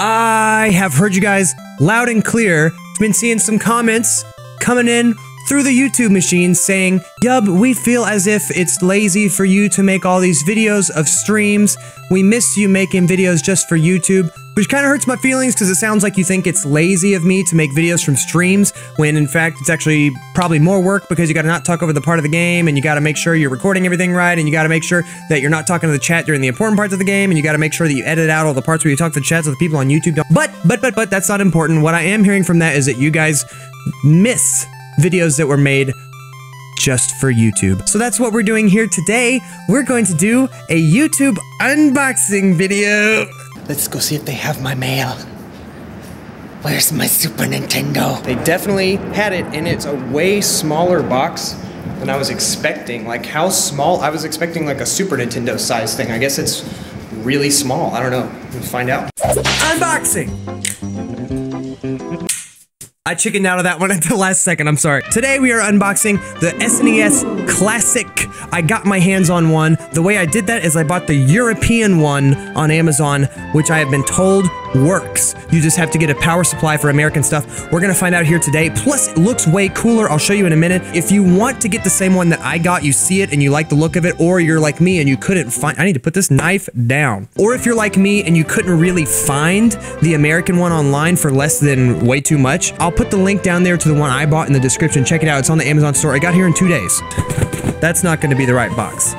I have heard you guys loud and clear. Been seeing some comments coming in through the YouTube machine saying, Yub, we feel as if it's lazy for you to make all these videos of streams. We miss you making videos just for YouTube, which kind of hurts my feelings because it sounds like you think it's lazy of me to make videos from streams, when in fact it's actually probably more work because you got to not talk over the part of the game, and you got to make sure you're recording everything right, and you got to make sure that you're not talking to the chat during the important parts of the game, and you got to make sure that you edit out all the parts where you talk to the chats so the people on YouTube don't. But that's not important. What I am hearing from that is that you guys miss videos that were made just for YouTube. So that's what we're doing here today. We're going to do a YouTube unboxing video. Let's go see if they have my mail. Where's my Super Nintendo? They definitely had it, and it's a way smaller box than I was expecting. Like, how small? I was expecting like a Super Nintendo size thing. I guess it's really small. I don't know. Let's find out. Unboxing! I chickened out of that one at the last second, I'm sorry. Today we are unboxing the SNES Classic. I got my hands on one. The way I did that is I bought the European one on Amazon, which I have been told works. You just have to get a power supply for American stuff. We're gonna find out here today. Plus, it looks way cooler. I'll show you in a minute. If you want to get the same one that I got, you see it and you like the look of it, or you're like me and you couldn't find— I need to put this knife down. Or if you're like me and you couldn't really find the American one online for less than way too much, I'll put the link down there to the one I bought in the description. Check it out. It's on the Amazon store. I got here in 2 days. That's not going to be the right box.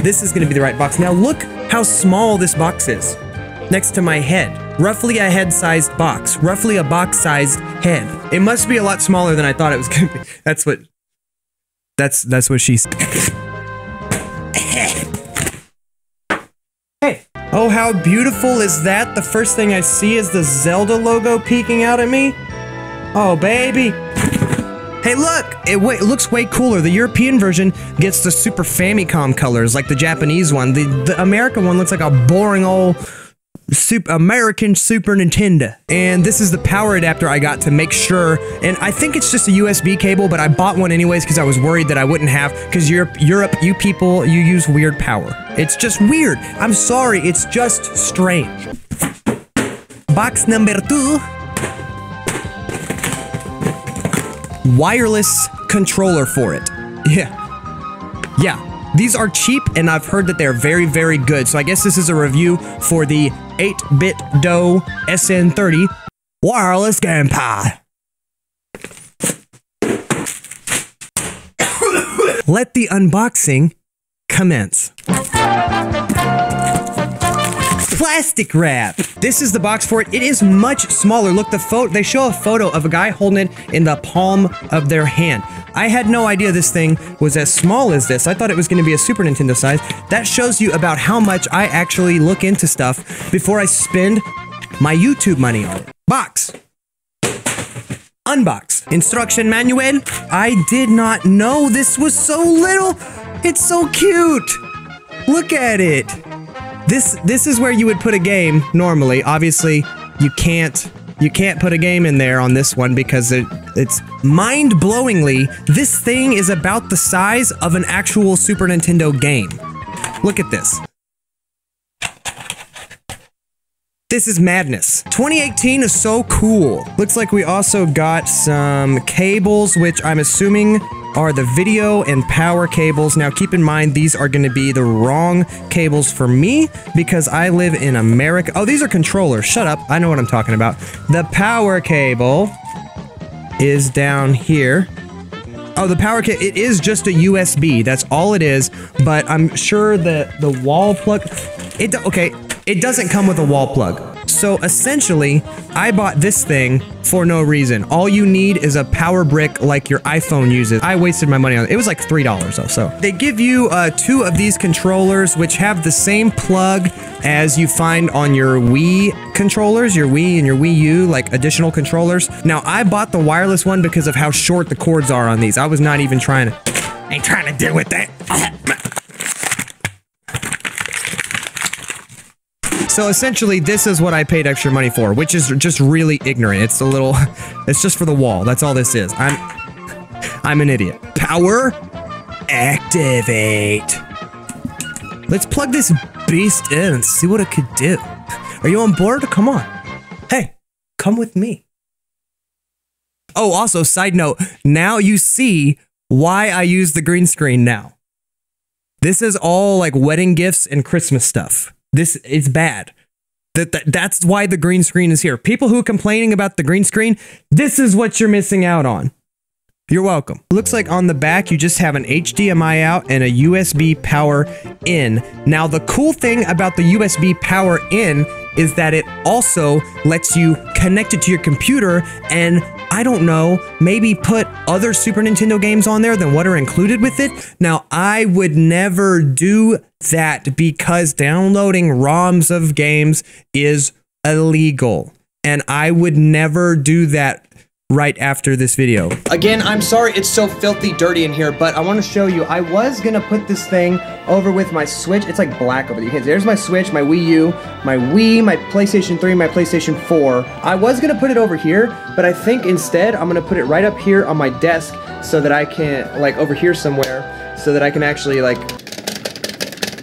This is going to be the right box. Now look how small this box is next to my head. Roughly a head-sized box. Roughly a box-sized head. It must be a lot smaller than I thought it was going to be. That's what she said. Hey. Oh, how beautiful is that? The first thing I see is the Zelda logo peeking out at me. Oh, baby. Hey, look! It looks way cooler. The European version gets the Super Famicom colors, like the Japanese one. The American one looks like a boring old American Super Nintendo. And this is the power adapter I got to make sure, and I think it's just a USB cable, but I bought one anyways because I was worried that I wouldn't have, because Europe, you people, you use weird power. It's just weird. I'm sorry, it's just strange. Box number 2. Wireless controller for it. Yeah, these are cheap, and I've heard that they're very, very good. So I guess this is a review for the 8BitDo SN30 wireless gamepad. Let the unboxing commence. Plastic wrap. This is the box for it. It is much smaller. Look, they show a photo of a guy holding it in the palm of their hand. I had no idea this thing was as small as this. I thought it was going to be a Super Nintendo size. That shows you about how much I actually look into stuff before I spend my YouTube money on it. Box. Unbox. Instruction manual. I did not know this was so little. It's so cute. Look at it. This is where you would put a game normally. Obviously, you can't put a game in there on this one because it's mind-blowingly, this thing is about the size of an actual Super Nintendo game. Look at this. This is madness. 2018 is so cool. Looks like we also got some cables, which I'm assuming are the video and power cables. Now keep in mind, these are going to be the wrong cables for me because I live in America. Oh, these are controllers. Shut up. I know what I'm talking about. The power cable is down here. Oh, the power cable, it is just a USB. That's all it is, but I'm sure that the wall plug, okay, it doesn't come with a wall plug. So essentially, I bought this thing for no reason. All you need is a power brick like your iPhone uses. I wasted my money on it. It was like $3 though, so. They give you 2 of these controllers, which have the same plug as you find on your Wii controllers, your Wii and your Wii U, like additional controllers. Now, I bought the wireless one because of how short the cords are on these. I was not even trying to deal with that. So essentially, this is what I paid extra money for, which is just really ignorant. It's just for the wall. That's all this is. I'm an idiot. Power activate. Let's plug this beast in and see what it could do. Are you on board? Come on. Hey, come with me. Oh, also, side note, now you see why I use the green screen now. This is all like wedding gifts and Christmas stuff. This is bad. That's why the green screen is here. People who are complaining about the green screen, this is what you're missing out on. You're welcome. Looks like on the back, you just have an HDMI out and a USB power in. Now, the cool thing about the USB power in is that it also lets you connect it to your computer and, I don't know, maybe put other Super Nintendo games on there than what are included with it. Now, I would never do that because downloading ROMs of games is illegal. And I would never do that right after this video. Again, I'm sorry it's so filthy dirty in here, but I want to show you. I was gonna put this thing over with my Switch. It's like black over there. You can see there's my Switch, my Wii U, my Wii, my PlayStation 3, my PlayStation 4. I was gonna put it over here, but I think instead I'm gonna put it right up here on my desk so that I can, like, over here somewhere, so that I can actually, like,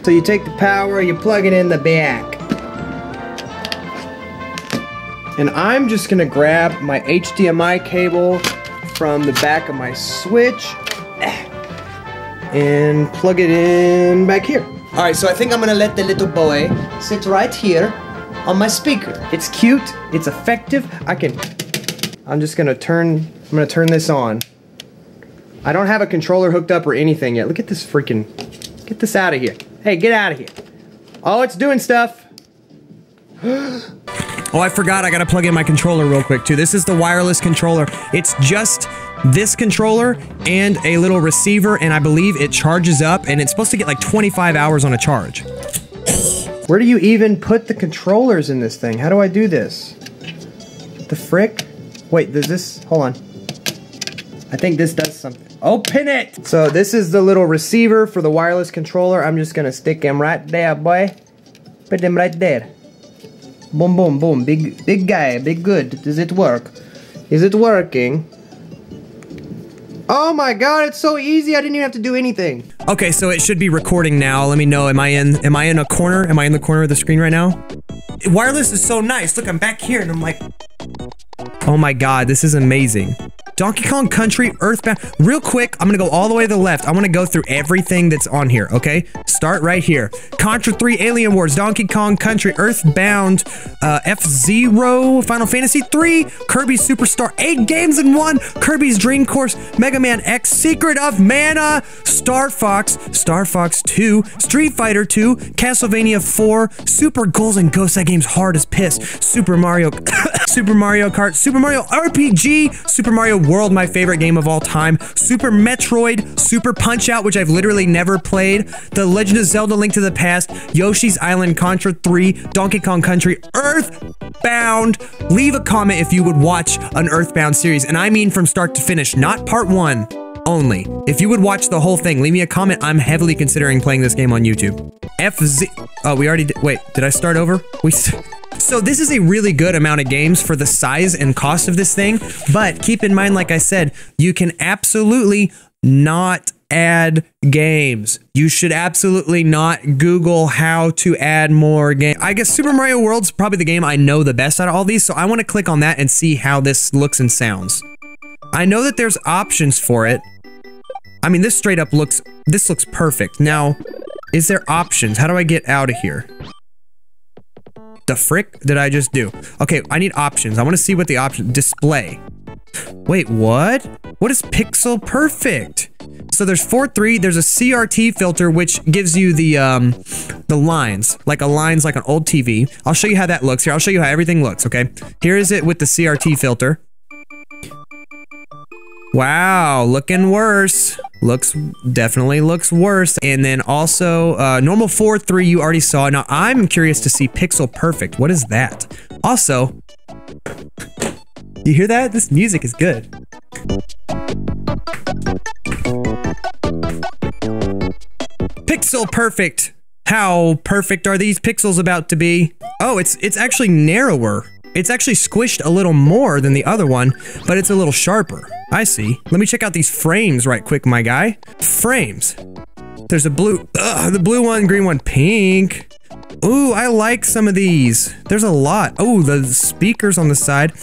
so you take the power, you plug it in the back. And I'm just gonna grab my HDMI cable from the back of my Switch and plug it in back here. All right, so I think I'm gonna let the little boy sit right here on my speaker. It's cute, it's effective. I'm just gonna turn this on. I don't have a controller hooked up or anything yet. Look at this freaking, get this out of here. Hey, get out of here. Oh, it's doing stuff. Oh, I forgot, I gotta plug in my controller real quick too. This is the wireless controller. It's just this controller and a little receiver, and I believe it charges up, and it's supposed to get like 25 hours on a charge. Where do you even put the controllers in this thing? How do I do this? The frick? Wait, does this, hold on. I think this does something. Open it! So this is the little receiver for the wireless controller. I'm just gonna stick him right there, boy. Put him right there. Boom, boom, boom. Big guy, big good. Does it work? Is it working? Oh my god, it's so easy. I didn't even have to do anything. Okay, so it should be recording now. Let me know. Am I in a corner? Am I in the corner of the screen right now? Wireless is so nice. Look, I'm back here and I'm like, oh my god, this is amazing. Donkey Kong Country, Earthbound. Real quick, I'm gonna go all the way to the left. I wanna go through everything that's on here, okay? Start right here. Contra 3, Alien Wars, Donkey Kong Country, Earthbound, F-Zero, Final Fantasy 3, Kirby Superstar, 8 games in 1, Kirby's Dream Course, Mega Man X, Secret of Mana, Star Fox 2, Street Fighter 2, Castlevania 4, Super Ghouls and Ghosts. That game's hard as piss. Super Mario, Super Mario Kart, Super Mario RPG, Super Mario World, my favorite game of all time, Super Metroid, Super Punch-Out, which I've literally never played, The Legend of Zelda: Link to the Past, Yoshi's Island, Contra 3, Donkey Kong Country, Earthbound. Leave a comment if you would watch an Earthbound series, and I mean from start to finish, not part 1 only. If you would watch the whole thing, leave me a comment. I'm heavily considering playing this game on YouTube. Oh, we already did. Wait, did I start over? So this is a really good amount of games for the size and cost of this thing, but keep in mind, like I said, you can absolutely not add games. You should absolutely not Google how to add more games. I guess Super Mario World's probably the game I know the best out of all these, so I want to click on that and see how this looks and sounds. I know that there's options for it. I mean, this straight up looks perfect. Now, is there options? How do I get out of here? The frick did I just do? Okay, I need options. I want to see what the option display. Wait, what? What is Pixel Perfect? So there's 4:3. There's a CRT filter which gives you the lines, like an old TV. I'll show you how that looks here. I'll show you how everything looks. Okay, here is it with the CRT filter. Wow, looking worse. Definitely looks worse. And then also, normal 4:3 you already saw. Now, I'm curious to see Pixel Perfect. What is that? Also, you hear that? This music is good. Pixel Perfect. How perfect are these pixels about to be? Oh, it's actually narrower. It's actually squished a little more than the other one, but it's a little sharper. I see. Let me check out these frames right quick, my guy. Frames. There's a blue, the blue one, green one, pink. Ooh, I like some of these. There's a lot. Oh, the speakers on the side.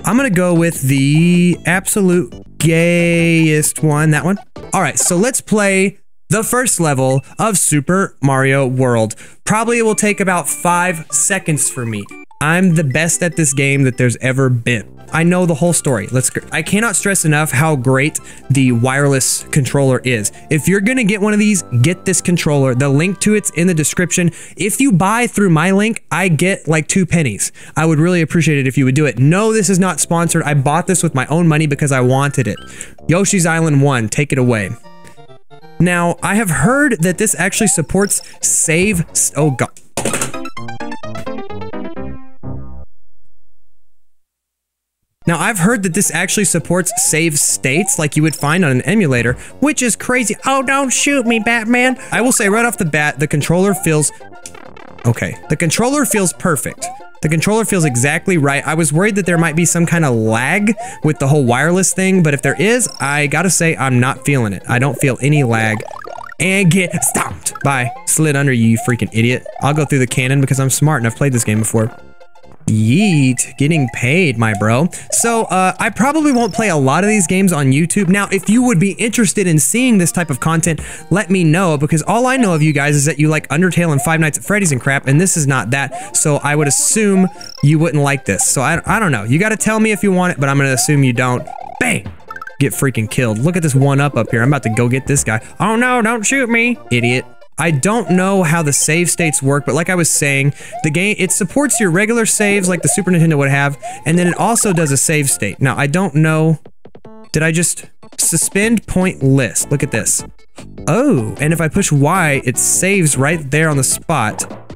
I'm gonna go with the absolute gayest one, that one. All right, so let's play the first level of Super Mario World. Probably it will take about 5 seconds for me. I'm the best at this game that there's ever been. I know the whole story. I cannot stress enough how great the wireless controller is. If you're gonna get one of these, get this controller. The link to it's in the description. If you buy through my link, I get like 2 pennies. I would really appreciate it if you would do it. No, this is not sponsored. I bought this with my own money because I wanted it. Yoshi's Island 1, take it away. Now, I have heard that this actually supports save... Oh, God. Now, I've heard that this actually supports save states like you would find on an emulator, which is crazy. Oh, don't shoot me, Batman. I will say right off the bat, the controller feels... Okay, the controller feels perfect. The controller feels exactly right. I was worried that there might be some kind of lag with the whole wireless thing, but if there is, I gotta say I'm not feeling it. I don't feel any lag. And get stomped. Bye. Slid under you freaking idiot. I'll go through the cannon because I'm smart and I've played this game before. Yeet, getting paid, my bro. So, I probably won't play a lot of these games on YouTube. Now, if you would be interested in seeing this type of content, let me know, because all I know of you guys is that you like Undertale and Five Nights at Freddy's and crap, and this is not that, so I would assume you wouldn't like this. So, I don't know. You gotta tell me if you want it, but I'm gonna assume you don't. Bang! Get freaking killed. Look at this one-up up here. I'm about to go get this guy. Oh no, don't shoot me, idiot. I don't know how the save states work, but like I was saying, the game, it supports your regular saves like the Super Nintendo would have, and then it also does a save state. Now, I don't know, did I just suspend point list? Look at this. Oh, and if I push Y, it saves right there on the spot.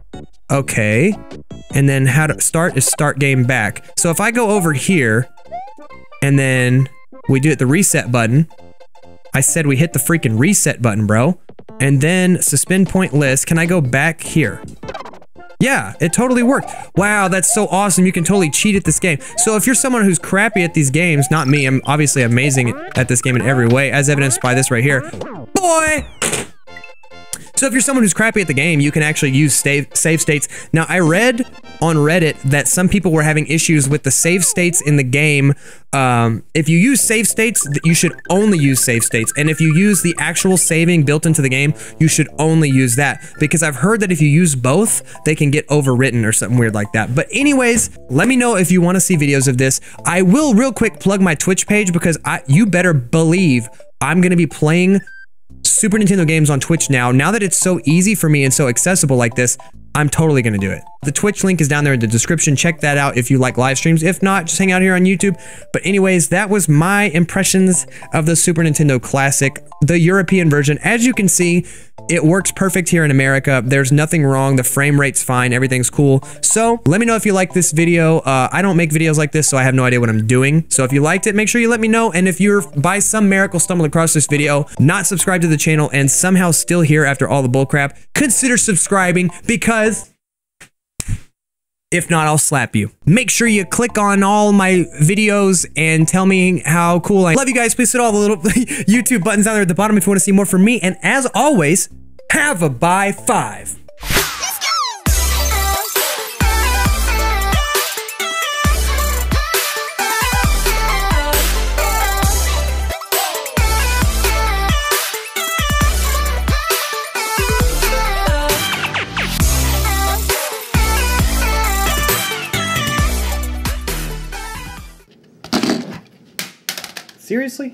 Okay, and then how to start is start game back. So if I go over here, and then we do it the reset button, I said we hit the freaking reset button, bro. And then suspend point list. Can I go back here? Yeah, it totally worked. Wow, that's so awesome. You can totally cheat at this game. So if you're someone who's crappy at these games, not me, I'm obviously amazing at this game in every way, as evidenced by this right here. Boy! So if you're someone who's crappy at the game, you can actually use save states. Now, I read on Reddit that some people were having issues with the save states in the game. If you use save states, you should only use save states. And if you use the actual saving built into the game, you should only use that. Because I've heard that if you use both, they can get overwritten or something weird like that. But anyways, let me know if you want to see videos of this. I will real quick plug my Twitch page because you better believe I'm going to be playing Super Nintendo games on Twitch now. Now that it's so easy for me and so accessible like this, I'm totally gonna do it. The Twitch link is down there in the description. Check that out if you like live streams. If not, just hang out here on YouTube. But anyways, that was my impressions of the Super Nintendo Classic, the European version. As you can see, it works perfect here in America. There's nothing wrong. The frame rate's fine. Everything's cool. So let me know if you like this video. I don't make videos like this, so I have no idea what I'm doing. So if you liked it, make sure you let me know. And if you're by some miracle stumbled across this video, not subscribed to the channel, and somehow still here after all the bullcrap, consider subscribing, because if not, I'll slap you. Make sure you click on all my videos and tell me how cool I am. Love you guys. Please hit all the little YouTube buttons down there at the bottom if you want to see more from me. And as always, have a bye 5. Seriously?